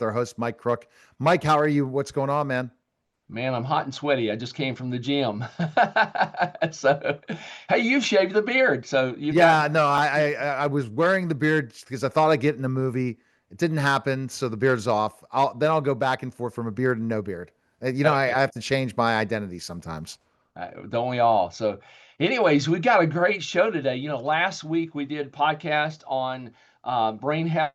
our host, Mike Crook. Mike, how are you? What's going on, man? Man, I'm hot and sweaty. I just came from the gym. So, hey, you've shaved the beard, so you've got. Yeah, no, I was wearing the beard because I thought I'd get in the movie. It didn't happen, so the beard's off. I'll go back and forth from a beard and no beard. I Okay, have to change my identity sometimes. don't we all? So, anyways, we got a great show today. Last week we did podcast on brain health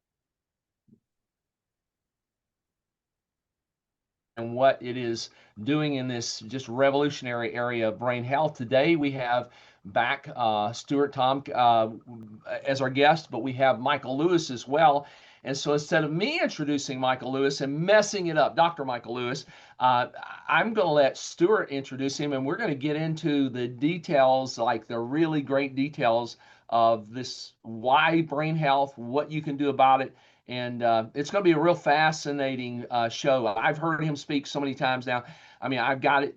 and what it is doing in this just revolutionary area of brain health. Today we have back Stuart Tomc as our guest, but we have Michael Lewis as well. And so instead of me introducing Michael Lewis and messing it up, Dr. Michael Lewis, uh, I'm going to let Stuart introduce him, and we're going to get into the details, like the really great details of this why brain health, what you can do about it, and it's going to be a real fascinating show. I've heard him speak so many times now. I mean, I've got it,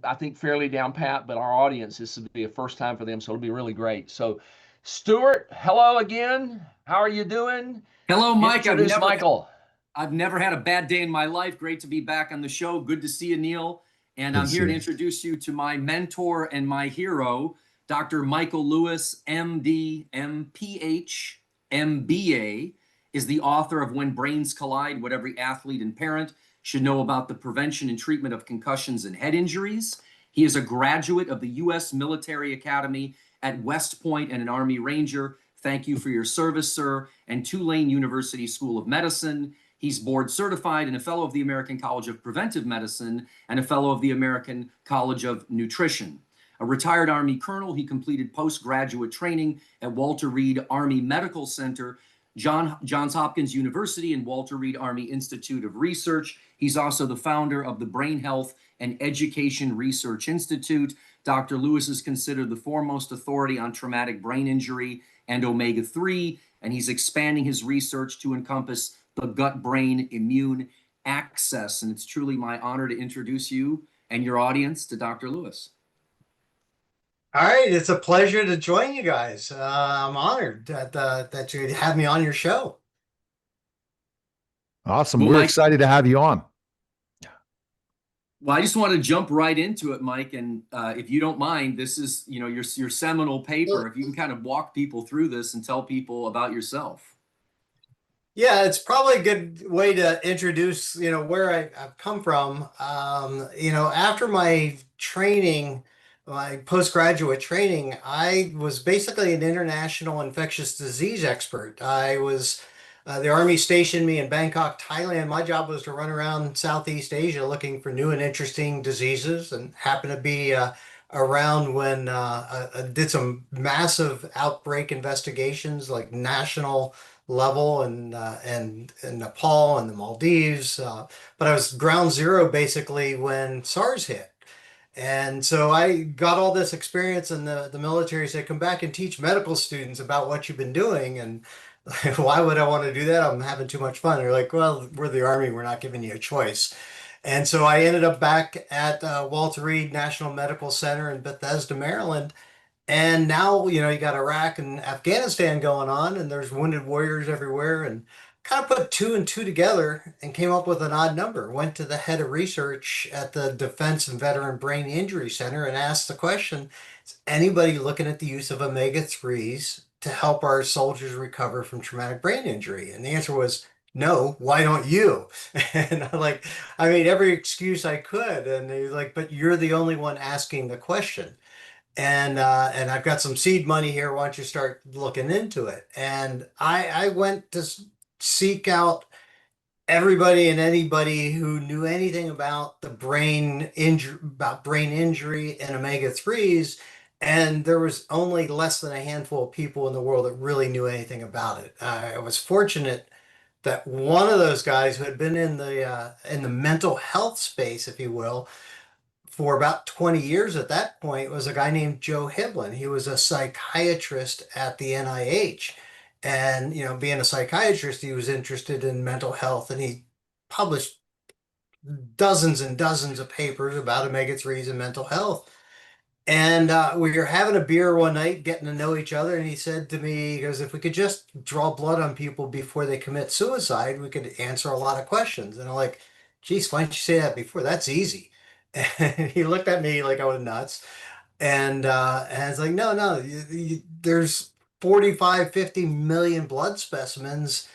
I think fairly down pat, but our audience, this will be a first time for them, so it'll be really great. So, Stuart, hello again. How are you doing? Hello, Mike. Introduce Michael. I've never had a bad day in my life. Great to be back on the show. Good to see you, Neil. And Good I'm to see here to you. introduce you to my mentor and my hero, Dr. Michael Lewis, MD, MPH, MBA, is the author of When Brains Collide, What Every Athlete and Parent Should Know About the Prevention and Treatment of Concussions and Head Injuries. He is a graduate of the U.S. Military Academy at West Point and an Army Ranger. Thank you for your service, sir. And Tulane University School of Medicine. He's board certified and a fellow of the American College of Preventive Medicine and a fellow of the American College of Nutrition. A retired Army colonel, he completed postgraduate training at Walter Reed Army Medical Center, Johns Hopkins University, and Walter Reed Army Institute of Research. He's also the founder of the Brain Health and Education Research Institute. Dr. Lewis is considered the foremost authority on traumatic brain injury and Omega-3, and he's expanding his research to encompass the gut-brain immune axis. And it's truly my honor to introduce you and your audience to Dr. Lewis. All right, it's a pleasure to join you guys. I'm honored that you have me on your show. Awesome. Well, We're Mike, excited to have you on. well, I just want to jump right into it, Mike. And if you don't mind, this is your seminal paper. If you can kind of walk people through this and tell people about yourself. Yeah, it's probably a good way to introduce, where I've come from. After my training, my postgraduate training, I was basically an international infectious disease expert. The Army stationed me in Bangkok, Thailand. My job was to run around Southeast Asia looking for new and interesting diseases, and happened to be around when I did some massive outbreak investigations, like national level, and Nepal and the Maldives. But I was ground zero basically when SARS hit. And so I got all this experience, and the military said, come back and teach medical students about what you've been doing. And why would I want to do that? I'm having too much fun. They're like, well, we're the Army. We're not giving you a choice. And so I ended up back at Walter Reed National Medical Center in Bethesda, Maryland. And now, you got Iraq and Afghanistan going on, and there's wounded warriors everywhere. And kind of put two and two together and came up with an odd number. Went to the head of research at the Defense and Veteran Brain Injury Center and asked the question, is anybody looking at the use of omega-3s to help our soldiers recover from traumatic brain injury? And the answer was, no, why don't you? And I made every excuse I could. And he's like, but you're the only one asking the question. And I've got some seed money here. Why don't you start looking into it? And I went to seek out everybody and anybody who knew anything about the brain injury and omega-3s. And there was only less than a handful of people in the world that really knew anything about it. I was fortunate that one of those guys who had been in the mental health space, if you will, for about 20 years at that point, was a guy named Joe Hiblin. He was a psychiatrist at the NIH. And, being a psychiatrist, he was interested in mental health, and he published dozens and dozens of papers about omega-3s and mental health. And we were having a beer one night, getting to know each other, and he said to me, he goes, if we could just draw blood on people before they commit suicide, we could answer a lot of questions. And I'm like, geez, why didn't you say that before? That's easy. And he looked at me like I was nuts. And I was like, no, no, there's 45, 50 million blood specimens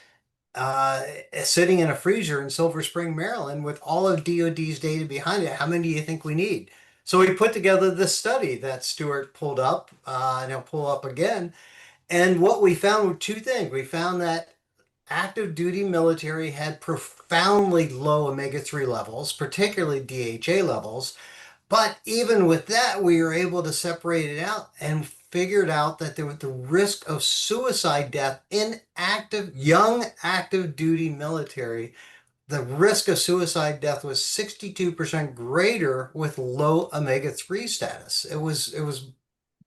uh, sitting in a freezer in Silver Spring, Maryland, with all of DoD's data behind it. How many do you think we need? So we put together this study that Stuart pulled up, and he'll pull up again. And what we found were two things. We found that active duty military had profoundly low omega-3 levels, particularly DHA levels. But even with that, we were able to separate it out and figured out that there was the risk of suicide death in young active duty military. The risk of suicide death was 62% greater with low omega-3 status. It was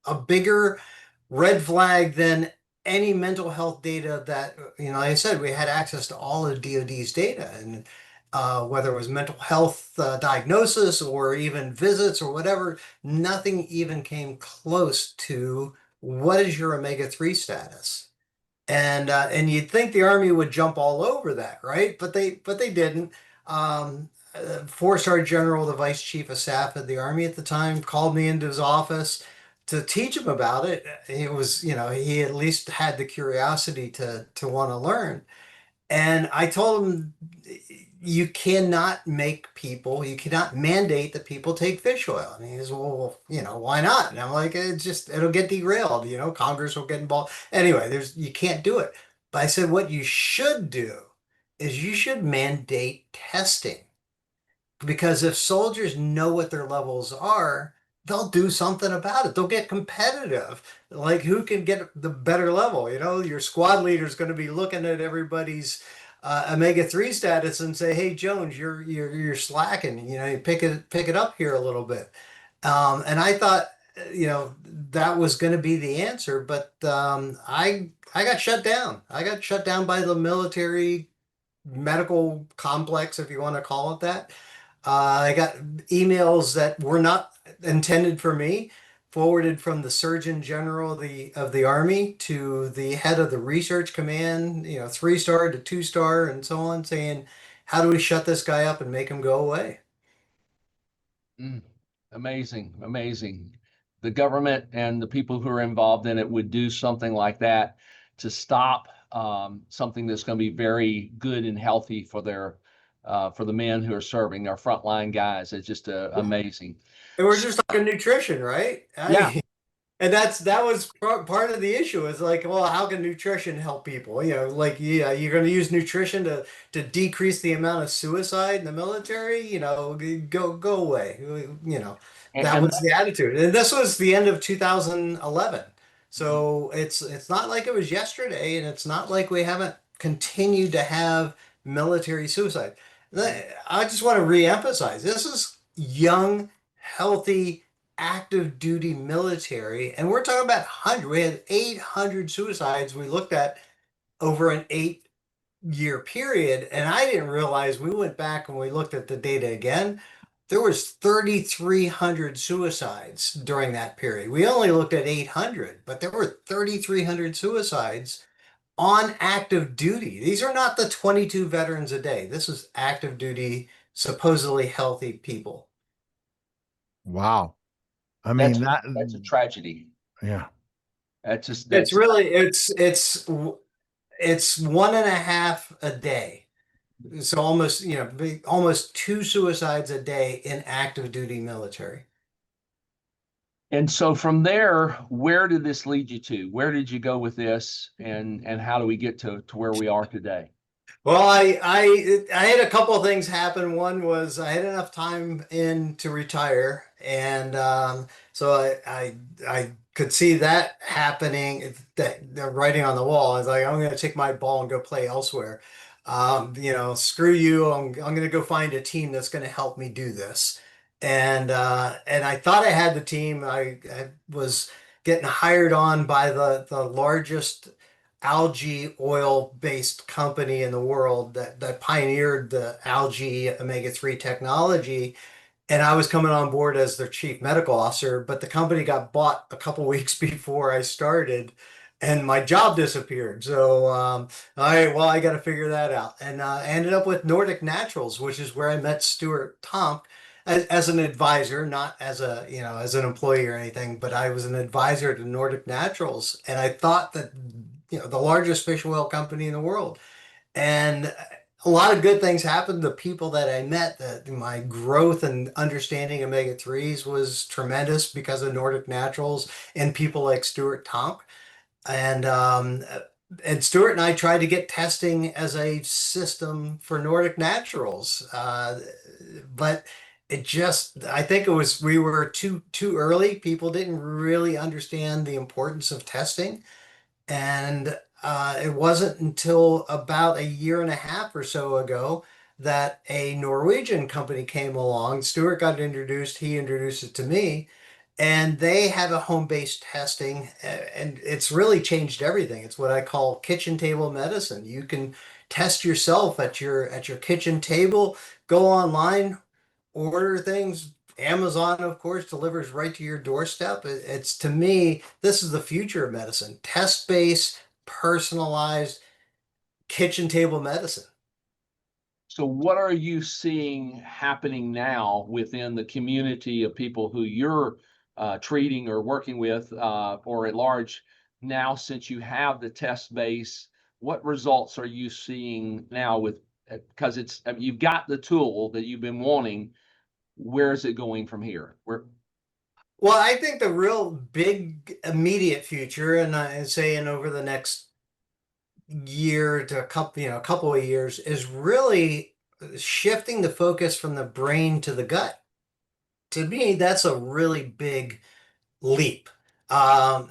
a bigger red flag than any mental health data that, like I said, we had access to all of DoD's data, and whether it was mental health diagnosis or even visits or whatever, nothing even came close to what is your omega-3 status. And you'd think the Army would jump all over that, right? But they didn't. Four-star general, the vice chief of staff of the Army at the time, called me into his office to teach him about it. It was, he at least had the curiosity to want to learn. And I told him, you cannot mandate that people take fish oil. And he goes, well, why not? And I'm like, it'll get derailed. Congress will get involved. Anyway, you can't do it. But I said, what you should do is you should mandate testing. Because if soldiers know what their levels are, they'll do something about it. They'll get competitive. Like, who can get the better level? Your squad leader is going to be looking at everybody's omega-3 status and say, "Hey, Jones, you're slacking. You pick it up here a little bit." And I thought, that was going to be the answer, but I got shut down. I got shut down by the military medical complex, if you want to call it that. I got emails that were not intended for me, forwarded from the Surgeon General of the Army to the head of the research command, 3-star to 2-star and so on, saying, how do we shut this guy up and make him go away? Amazing, amazing. The government and the people who are involved in it would do something like that to stop something that's going to be very good and healthy for the men who are serving, our frontline guys. It's just amazing. And we're just talking nutrition, right? Yeah. And that was part of the issue, is like, well, how can nutrition help people? You're going to use nutrition to decrease the amount of suicide in the military, go away. That was the attitude. And this was the end of 2011. So it's not like it was yesterday, and it's not like we haven't continued to have military suicide. I just want to reemphasize, this is young, healthy, active duty military, and we're talking about 100. We had 800 suicides we looked at over an 8-year period, and I didn't realize, we went back and we looked at the data again, there was 3,300 suicides during that period. We only looked at 800, but there were 3,300 suicides on active duty. These are not the 22 veterans a day. This is active duty, supposedly healthy people. Wow. I mean, that's a tragedy. Yeah. It's 1.5 a day. So almost 2 suicides a day in active duty military. And so from there, where did this lead you to? Where did you go with this, and how do we get to where we are today? Well, I had a couple of things happen. One was I had enough time in to retire, and so I could see that happening. That the writing on the wall. I was like, I'm going to take my ball and go play elsewhere. Screw you. I'm going to go find a team that's going to help me do this. And I thought I had the team. I was getting hired on by the largest algae oil based company in the world that pioneered the algae omega-3 technology. and I was coming on board as their chief medical officer, but the company got bought a couple weeks before I started, and my job disappeared. So, all right, well, I got to figure that out. And I ended up with Nordic Naturals, which is where I met Stuart Tomc as an advisor, not as a, as an employee or anything, but I was an advisor to Nordic Naturals, and I thought that, the largest fish oil company in the world. And a lot of good things happened. The people that I met, that my growth and understanding omega-3s was tremendous because of Nordic Naturals and people like Stuart Tomc. And Stuart and I tried to get testing as a system for Nordic Naturals, but I think we were too early. People didn't really understand the importance of testing. And it wasn't until about a year and a half or so ago that a Norwegian company came along. Stuart got introduced, he introduced it to me, and they have a home-based testing, and it's really changed everything. It's what I call kitchen table medicine. You can test yourself at your kitchen table, go online, order things. Amazon, of course, delivers right to your doorstep. It's, to me, this is the future of medicine. Test-based, personalized kitchen table medicine. So what are you seeing happening now within the community of people who you're treating or working with, or at large now, since you have the test base? What results are you seeing now with, because I mean, you've got the tool that you've been wanting. Where is it going from here? Well, I think the real big immediate future, and I say in over the next year to a couple of years, is really shifting the focus from the brain to the gut. To me, that's a really big leap. Um,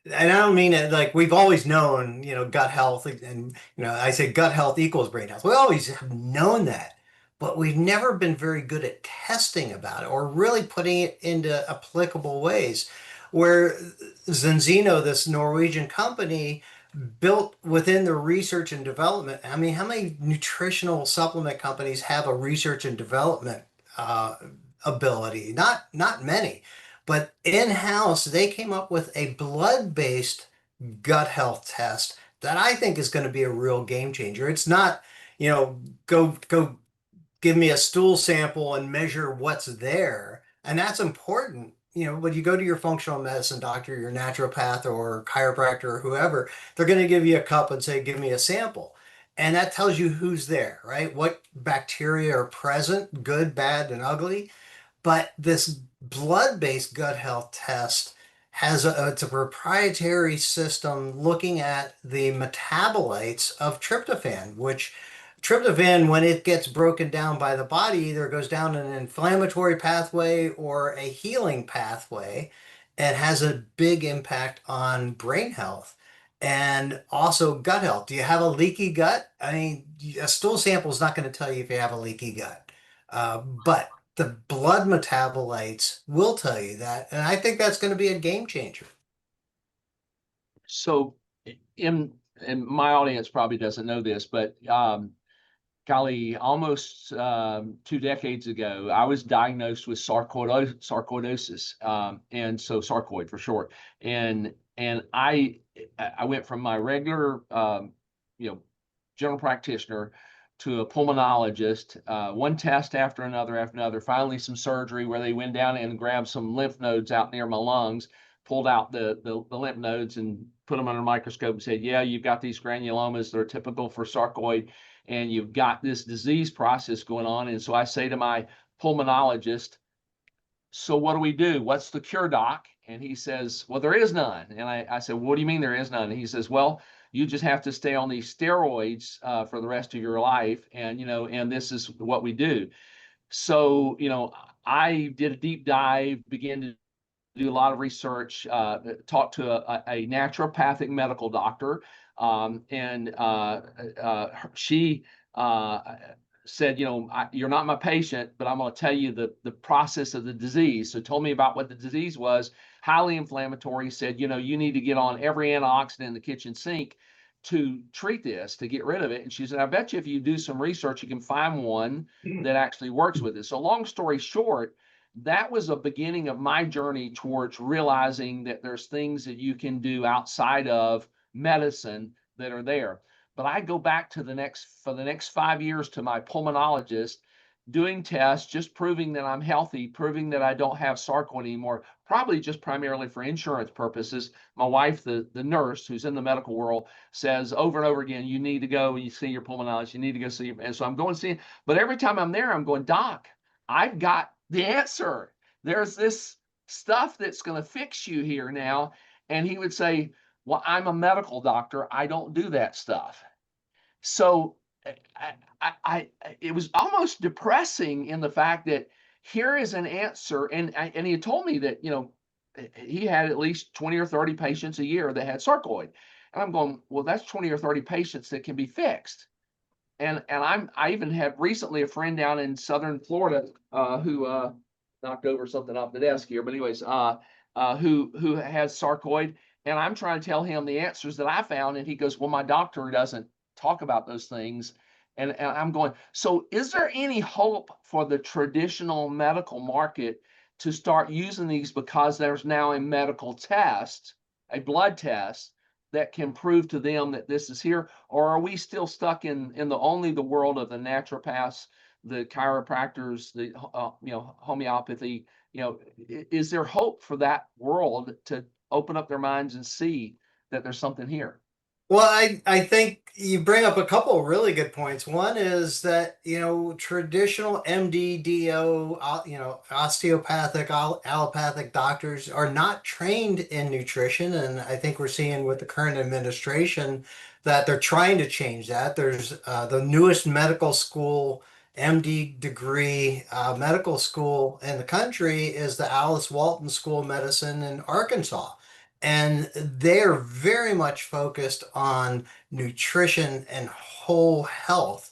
and I don't mean it like we've always known, gut health, and I say gut health equals brain health. We always have known that, but we've never been very good at testing about it or really putting it into applicable ways. Where Zenzino, this Norwegian company, built within the research and development. I mean, how many nutritional supplement companies have a research and development uh, ability? Not many. But in-house, they came up with a blood-based gut health test that I think is going to be a real game changer. It's not, go give me a stool sample and measure what's there. And that's important. When you go to your functional medicine doctor, your naturopath or chiropractor or whoever, they're going to give you a cup and say, give me a sample. And that tells you who's there, right? What bacteria are present, good, bad, and ugly. But this blood-based gut health test it's a proprietary system looking at the metabolites of tryptophan, which tryptophan, when it gets broken down by the body, either goes down an inflammatory pathway or a healing pathway, and has a big impact on brain health and also gut health. Do you have a leaky gut? I mean, a stool sample is not going to tell you if you have a leaky gut, but the blood metabolites will tell you that, and I think that's going to be a game changer. So in and my audience probably doesn't know this, but golly, almost 2 decades ago, I was diagnosed with sarcoidosis, and so sarcoid for short. And I went from my regular general practitioner to a pulmonologist, one test after another, finally some surgery where they went down and grabbed some lymph nodes out near my lungs, pulled out the lymph nodes and put them under a microscope and said, yeah, you've got these granulomas. They're typical for sarcoid, and you've got this disease process going on. And so I say to my pulmonologist, so what do we do? What's the cure, doc? And he says, well, there is none. And I said, what do you mean there is none? And he says, well, you just have to stay on these steroids for the rest of your life. And, and this is what we do. So, I did a deep dive, began to do a lot of research, talked to a naturopathic medical doctor, and she said, you're not my patient, but I'm going to tell you the process of the disease. So told me about what the disease was, highly inflammatory, said, you need to get on every antioxidant in the kitchen sink. to treat this, to get rid of it. And she said, I bet you if you do some research, you can find one that actually works with it. So long story short, that was a beginning of my journey towards realizing that there's things that you can do outside of medicine that are there. But I go back to for the next 5 years to my pulmonologist, doing tests, just proving that I'm healthy, proving that I don't have sarcoid anymore, probably just primarily for insurance purposes. My wife, the nurse who's in the medical world, says over and over again, you need to go and you see your pulmonologist, you need to go see him. And so I'm going to see him. But every time I'm there, I'm going, Doc, I've got the answer. There's this stuff that's going to fix you here now. And he would say, well, I'm a medical doctor. I don't do that stuff. So it was almost depressing in the fact that here is an answer. And he had told me that, he had at least 20 or 30 patients a year that had sarcoid. And I'm going, well, that's 20 or 30 patients that can be fixed. And I even had recently a friend down in Southern Florida who knocked over something off the desk here. But anyways, who has sarcoid. And I'm trying to tell him the answers that I found. And he goes, well, my doctor doesn't talk about those things. And I'm going, so is there any hope for the traditional medical market to start using these, because there's now a medical test, a blood test that can prove to them that this is here? Or are we still stuck in the world of the naturopaths, the chiropractors, the homeopathy? Is there hope for that world to open up their minds and see that there's something here? Well, I think you bring up a couple of really good points. One is that, traditional MD, osteopathic, allopathic doctors are not trained in nutrition. And I think we're seeing with the current administration that they're trying to change that. There's the newest medical school, MD degree medical school in the country is the Alice Walton School of Medicine in Arkansas. And they're very much focused on nutrition and whole health.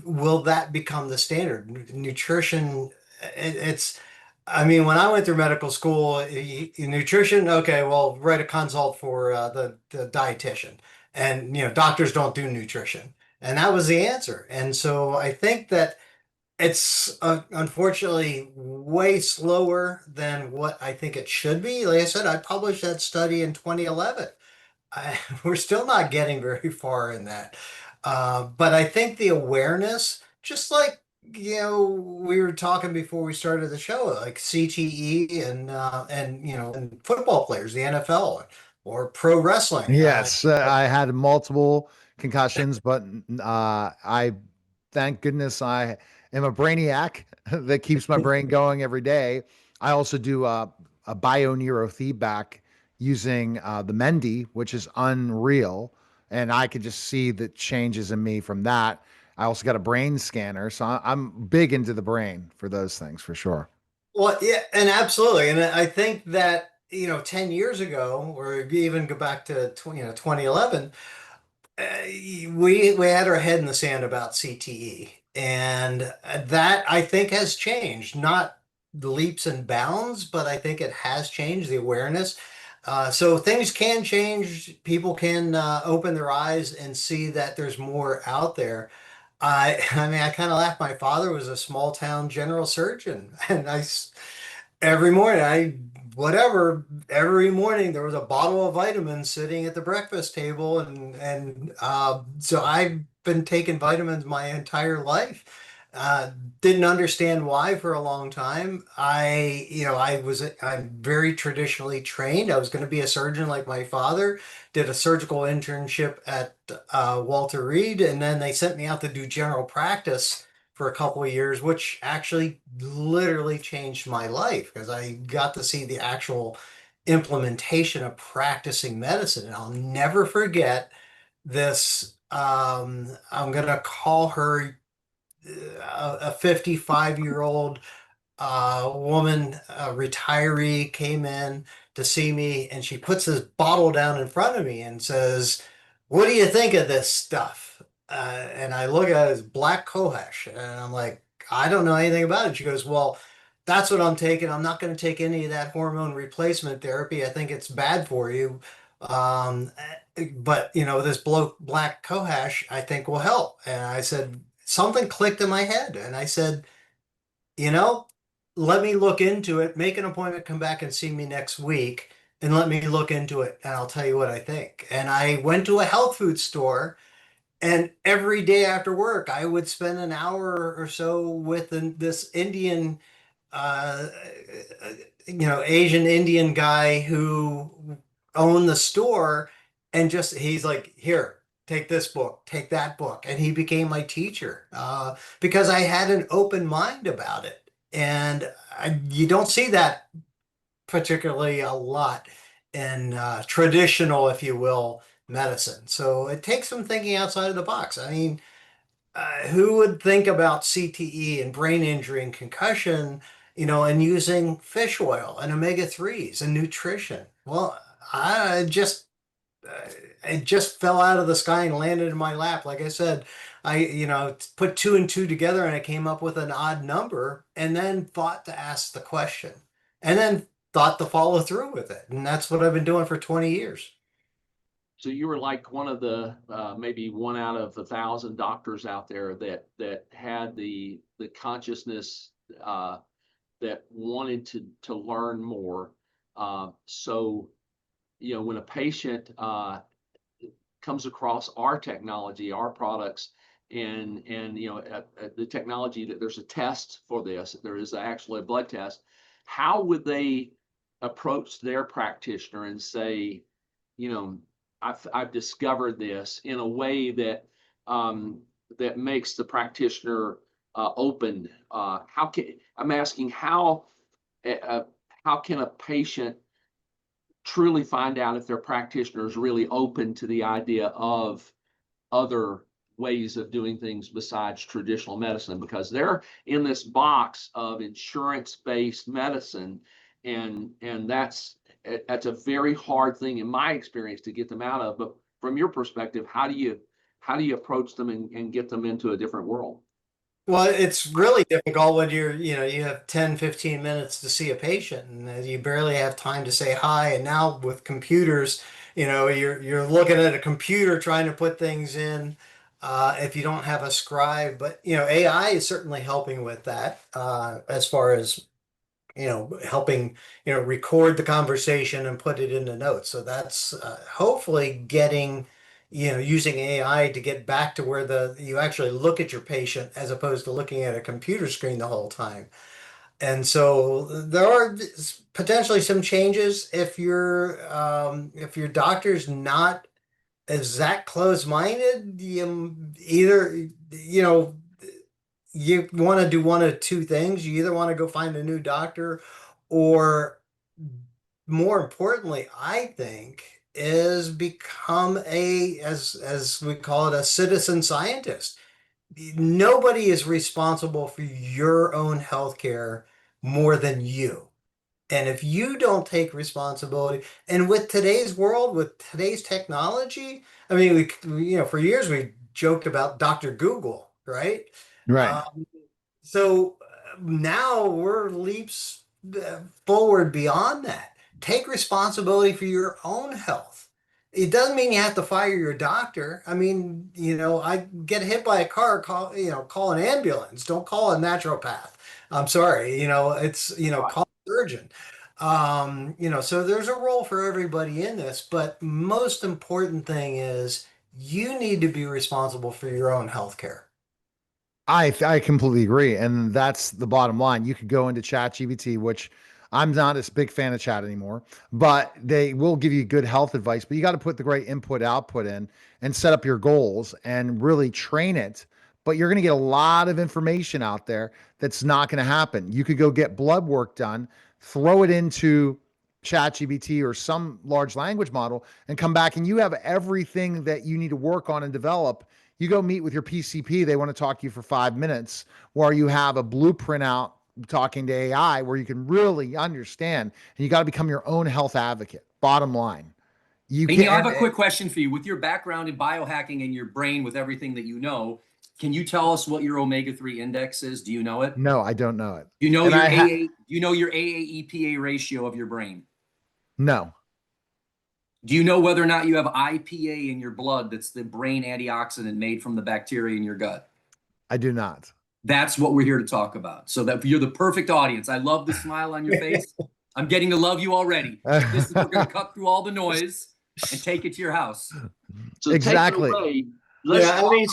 Will that become the standard? Nutrition, I mean, when I went through medical school, nutrition, okay, well, write a consult for the dietitian. And, doctors don't do nutrition. And that was the answer. And so I think that it's unfortunately way slower than what I think it should be. Like I said, I published that study in 2011. We're still not getting very far in that. But I think the awareness, just like, we were talking before we started the show, like CTE and football players, the NFL or pro wrestling. Yes, I had multiple concussions, but I thank goodness I am a brainiac that keeps my brain going every day. I also do a bio-neurofeedback using the Mendy, which is unreal. And I could just see the changes in me from that. I also got a brain scanner. So I'm big into the brain for those things for sure. Well, yeah, and absolutely. And I think that, 10 years ago, or even go back to 2011, we had our head in the sand about CTE. And that I think has changed, not the leaps and bounds, but I think it has changed the awareness. So things can change. People can open their eyes and see that there's more out there. I mean, I kind of laugh. My father was a small town general surgeon, and every morning, every morning there was a bottle of vitamins sitting at the breakfast table, and so I've been taking vitamins my entire life. Didn't understand why for a long time. I'm very traditionally trained. I was going to be a surgeon like my father. Did a surgical internship at Walter Reed, and then they sent me out to do general practice for a couple of years, which actually literally changed my life because I got to see the actual implementation of practicing medicine. And I'll never forget this. I'm going to call her a 55-year-old woman, a retiree, came in to see me, and she puts this bottle down in front of me and says, "What do you think of this stuff?" And I look at it as black cohosh, and I'm like, "I don't know anything about it." She goes, "Well, that's what I'm taking. I'm not going to take any of that hormone replacement therapy. I think it's bad for you. But this black cohash I think will help. And I said, something clicked in my head. And I said, you know, let me look into it, make an appointment, come back and see me next week, and let me look into it, and I'll tell you what I think. And I went to a health food store, and every day after work, I would spend an hour or so with this Indian, uh, Asian Indian guy who owned the store, and he's like, here, take this book, take that book, and he became my teacher because I had an open mind about it, and you don't see that particularly a lot in traditional, if you will, medicine. So it takes some thinking outside of the box. I mean, who would think about CTE and brain injury and concussion, and using fish oil and omega-3s and nutrition? Well, I just it just fell out of the sky and landed in my lap. Like I said, I put two and two together and I came up with an odd number and then thought to ask the question and then thought to follow through with it. And that's what I've been doing for 20 years. So you were like one of the maybe 1 out of 1,000 doctors out there that had the consciousness that wanted to learn more. So when a patient comes across our technology, our products, and the technology, that there's a test for this, there is actually a blood test. How would they approach their practitioner and say, I've discovered this in a way that that makes the practitioner open? I'm asking how can a patient truly find out if their practitioner is really open to the idea of other ways of doing things besides traditional medicine, because they're in this box of insurance-based medicine, and that's a very hard thing in my experience to get them out of. But from your perspective, how do you approach them and get them into a different world? Well, it's really difficult when you have 10, 15 minutes to see a patient and you barely have time to say hi. And now with computers, you're looking at a computer trying to put things in if you don't have a scribe. But, AI is certainly helping with that as far as, helping, record the conversation and put it into notes. So that's hopefully getting using AI to get back to where you actually look at your patient as opposed to looking at a computer screen the whole time. And so there are potentially some changes if your doctor's not that close-minded. You want to do one of two things. You either want to go find a new doctor, or more importantly, I think, is become as we call it, a citizen scientist. Nobody is responsible for your own healthcare more than you. And if you don't take responsibility, and with today's world, with today's technology, I mean, for years we joked about Dr. Google, right? Right. So now we're leaps forward beyond that. Take responsibility for your own health. It doesn't mean you have to fire your doctor. I mean, I get hit by a car, call an ambulance. Don't call a naturopath. I'm sorry. Call a surgeon. So there's a role for everybody in this, but most important thing is you need to be responsible for your own health care. I completely agree. And that's the bottom line. You could go into ChatGPT, which I'm not a big fan of chat anymore, but they will give you good health advice. But you got to put the great input output in and set up your goals and really train it. But you're going to get a lot of information out there that's not going to happen. You could go get blood work done, throw it into ChatGPT or some large language model, and come back and you have everything that you need to work on and develop. You go meet with your PCP, they want to talk to you for 5 minutes, or you have a blueprint out talking to AI where you can really understand, and you got to become your own health advocate. Bottom line. I have a quick question for you. With your background in biohacking and your brain, with everything that you know, can you tell us what your omega-3 index is? Do you know it? No, I don't know it. You know your AA EPA ratio of your brain? No. Do you know whether or not you have IPA in your blood? That's the brain antioxidant made from the bacteria in your gut. I do not. That's what we're here to talk about. So that you're the perfect audience. I love the smile on your face. I'm getting to love you already. This is, we're going to cut through all the noise and take it to your house. So Exactly. take it away. Let's Yeah, I talk mean,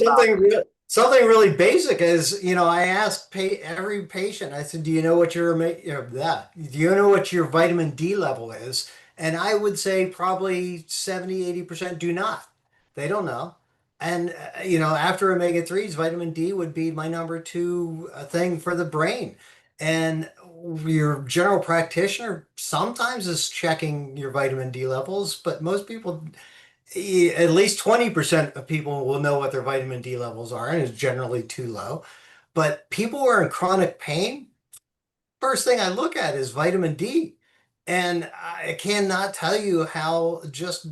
about something really basic is, I ask every patient, I said, do you know what do you know what your vitamin D level is? And I would say probably 70-80% do not. They don't know. And, after omega-3s, vitamin D would be my number two thing for the brain. And your general practitioner sometimes is checking your vitamin D levels, but most people, at least 20% of people will know what their vitamin D levels are, and it's generally too low. But people who are in chronic pain, first thing I look at is vitamin D. And I cannot tell you how just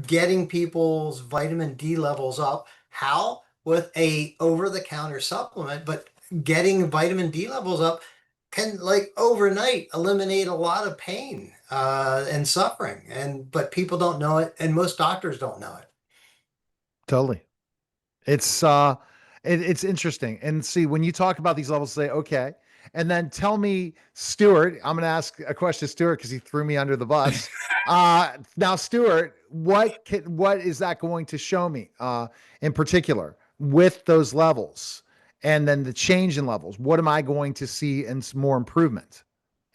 getting people's vitamin D levels up, how with a over-the-counter supplement, but getting vitamin D levels up can like overnight eliminate a lot of pain and suffering. But people don't know it, and most doctors don't know it. Totally. It's it's interesting. And see, when you talk about these levels, say, okay, and then tell me, Stuart, I'm going to ask a question to Stuart because he threw me under the bus. Now, Stuart, what is that going to show me in particular with those levels? And then the change in levels, what am I going to see in some more improvement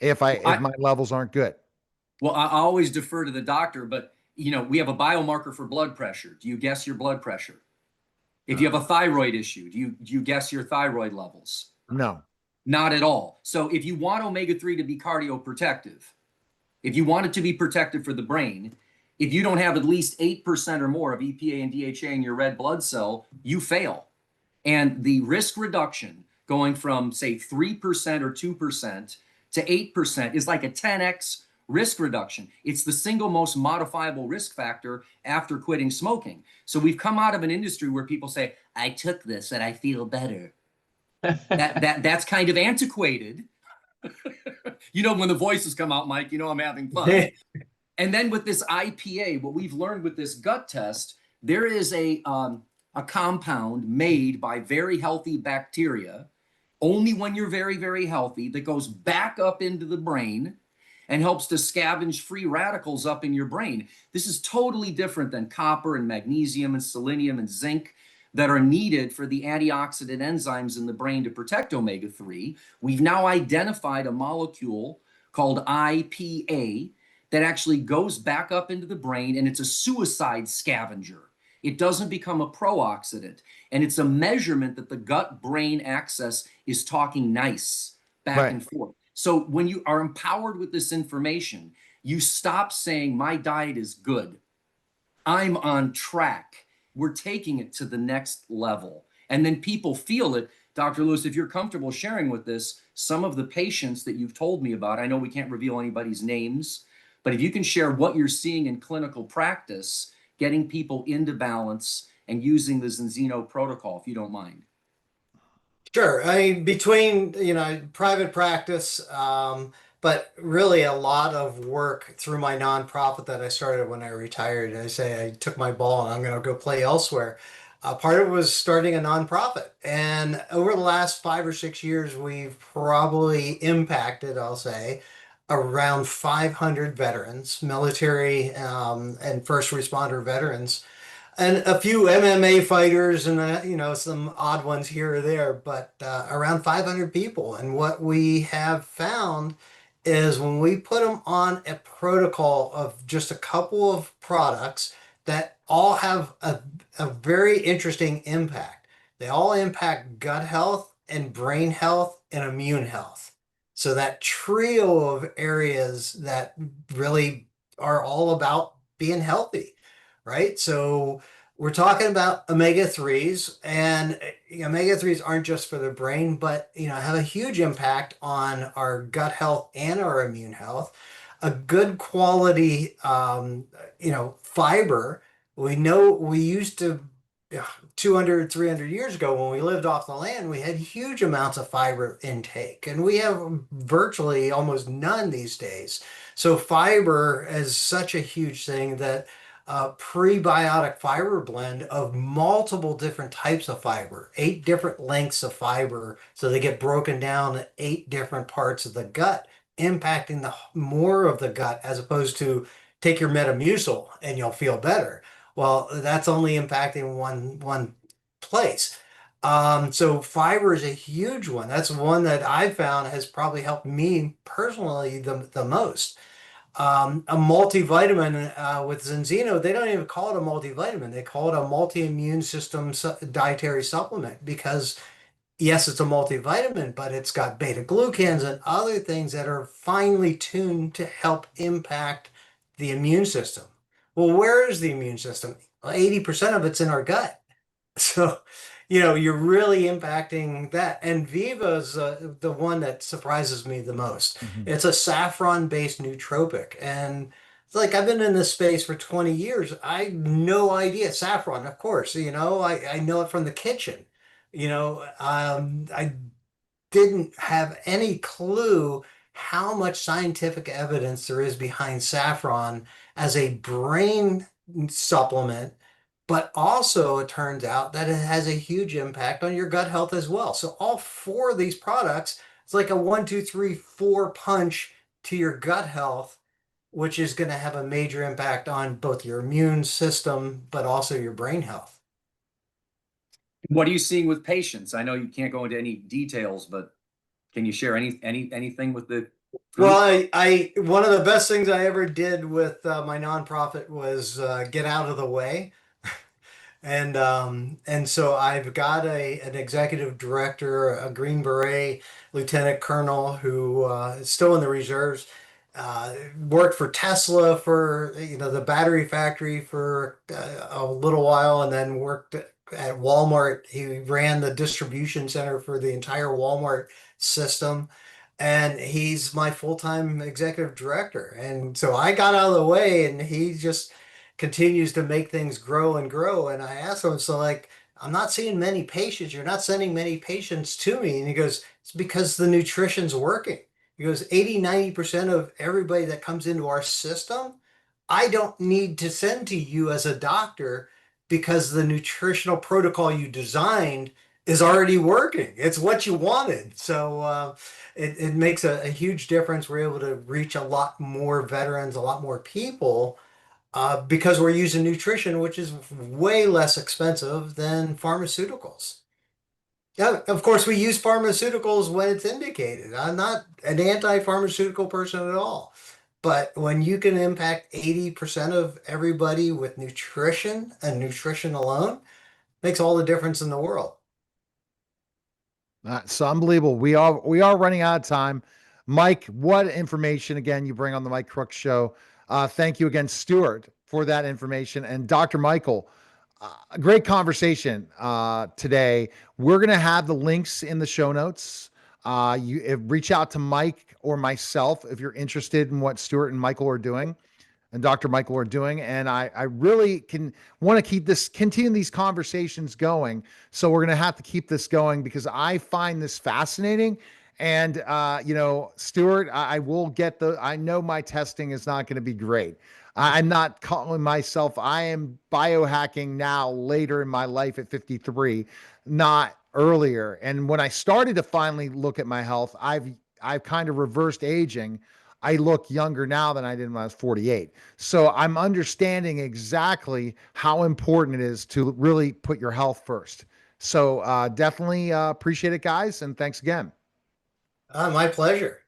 if my levels aren't good? Well, I always defer to the doctor, but we have a biomarker for blood pressure. Do you guess your blood pressure? If you have a thyroid issue, do you guess your thyroid levels? No. Not at all. So if you want omega-3 to be cardioprotective, if you want it to be protective for the brain, if you don't have at least 8% or more of EPA and DHA in your red blood cell, you fail. And the risk reduction going from, say, 3% or 2% to 8% is like a 10x risk reduction. It's the single most modifiable risk factor after quitting smoking. So we've come out of an industry where people say, I took this and I feel better. That's kind of antiquated. When the voices come out, Mike, I'm having fun. And then with this IPA, what we've learned with this gut test, there is a compound made by very healthy bacteria, only when you're very, very healthy, that goes back up into the brain and helps to scavenge free radicals up in your brain. This is totally different than copper and magnesium and selenium and zinc that are needed for the antioxidant enzymes in the brain to protect omega-3. We've now identified a molecule called IPA that actually goes back up into the brain, and it's a suicide scavenger. It doesn't become a pro-oxidant, and it's a measurement that the gut-brain axis is talking nice back and forth. So when you are empowered with this information, you stop saying, my diet is good, I'm on track. We're taking it to the next level. And then people feel it. Dr. Lewis, if you're comfortable sharing with this, some of the patients that you've told me about, I know we can't reveal anybody's names, but if you can share what you're seeing in clinical practice, getting people into balance and using the Zenzino protocol, if you don't mind. Sure. I mean, between, private practice, but really a lot of work through my nonprofit that I started when I retired. I say I took my ball and I'm going to go play elsewhere. Part of it was starting a nonprofit. And over the last 5 or 6 years, we've probably impacted, I'll say, around 500 veterans, military and first responder veterans, and a few MMA fighters and, some odd ones here or there, but around 500 people. And what we have found is when we put them on a protocol of just a couple of products that all have a very interesting impact. They all impact gut health and brain health and immune health. So that trio of areas that really are all about being healthy, right? So we're talking about omega-3s, and omega-3s aren't just for the brain, but have a huge impact on our gut health and our immune health. A good quality, fiber. We know we used to 200, 300 years ago when we lived off the land, we had huge amounts of fiber intake, and we have virtually almost none these days. So fiber is such a huge thing that a prebiotic fiber blend of multiple different types of fiber, 8 different lengths of fiber. So they get broken down at 8 different parts of the gut, impacting the more of the gut, as opposed to take your Metamucil and you'll feel better. Well, that's only impacting one place. So fiber is a huge one. That's one that I found has probably helped me personally the most. A multivitamin with Zenzino, they don't even call it a multivitamin. They call it a multi-immune system dietary supplement because, yes, it's a multivitamin, but it's got beta glucans and other things that are finely tuned to help impact the immune system. Well, where is the immune system? Well, 80% of it's in our gut. So, you're really impacting that. And Viva's the one that surprises me the most. Mhm. It's a saffron-based nootropic. And it's like I've been in this space for 20 years. I no idea. Saffron, of course, I know it from the kitchen. I didn't have any clue how much scientific evidence there is behind saffron as a brain supplement, but also it turns out that it has a huge impact on your gut health as well. So all 4 of these products, it's like a 1, 2, 3, 4 punch to your gut health, which is going to have a major impact on both your immune system, but also your brain health. What are you seeing with patients? I know you can't go into any details, but can you share anything with the group? Well, I one of the best things I ever did with my nonprofit was get out of the way. And so I've got an executive director, a Green Beret lieutenant colonel who is still in the reserves, worked for Tesla for the battery factory for a little while, and then worked at Walmart. He ran the distribution center for the entire Walmart system. And he's my full-time executive director. And so I got out of the way and he just continues to make things grow and grow. And I asked him, so like, I'm not seeing many patients. You're not sending many patients to me. And he goes, it's because the nutrition's working. He goes, 80-90% of everybody that comes into our system, I don't need to send to you as a doctor because the nutritional protocol you designed is already working. It's what you wanted. So it makes a huge difference. We're able to reach a lot more veterans, a lot more people, because we're using nutrition, which is way less expensive than pharmaceuticals. Yeah, of course, we use pharmaceuticals when it's indicated. I'm not an anti-pharmaceutical person at all. But when you can impact 80% of everybody with nutrition and nutrition alone, makes all the difference in the world. It's unbelievable. We are running out of time. Mike, what information again you bring on the Mike Crook Show. Thank you again, Stuart, for that information. And Dr. Michael, a great conversation today. We're going to have the links in the show notes. Reach out to Mike or myself if you're interested in what Stuart and Michael are doing and Dr. Michael are doing. And I really want to continue these conversations going. So we're going to have to keep this going because I find this fascinating. And, Stuart, I know my testing is not going to be great. I'm not calling myself, I am biohacking now later in my life at 53, not earlier. And when I started to finally look at my health, I've kind of reversed aging. I look younger now than I did when I was 48. So I'm understanding exactly how important it is to really put your health first. So definitely appreciate it, guys. And thanks again. My pleasure.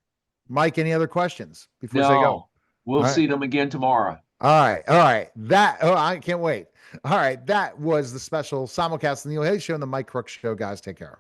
Mike, any other questions before I go? No, we'll All right. see them again tomorrow. All right. I can't wait. All right. That was the special simulcast of the Neil Haley Show and the Mike Crook Show, guys. Take care.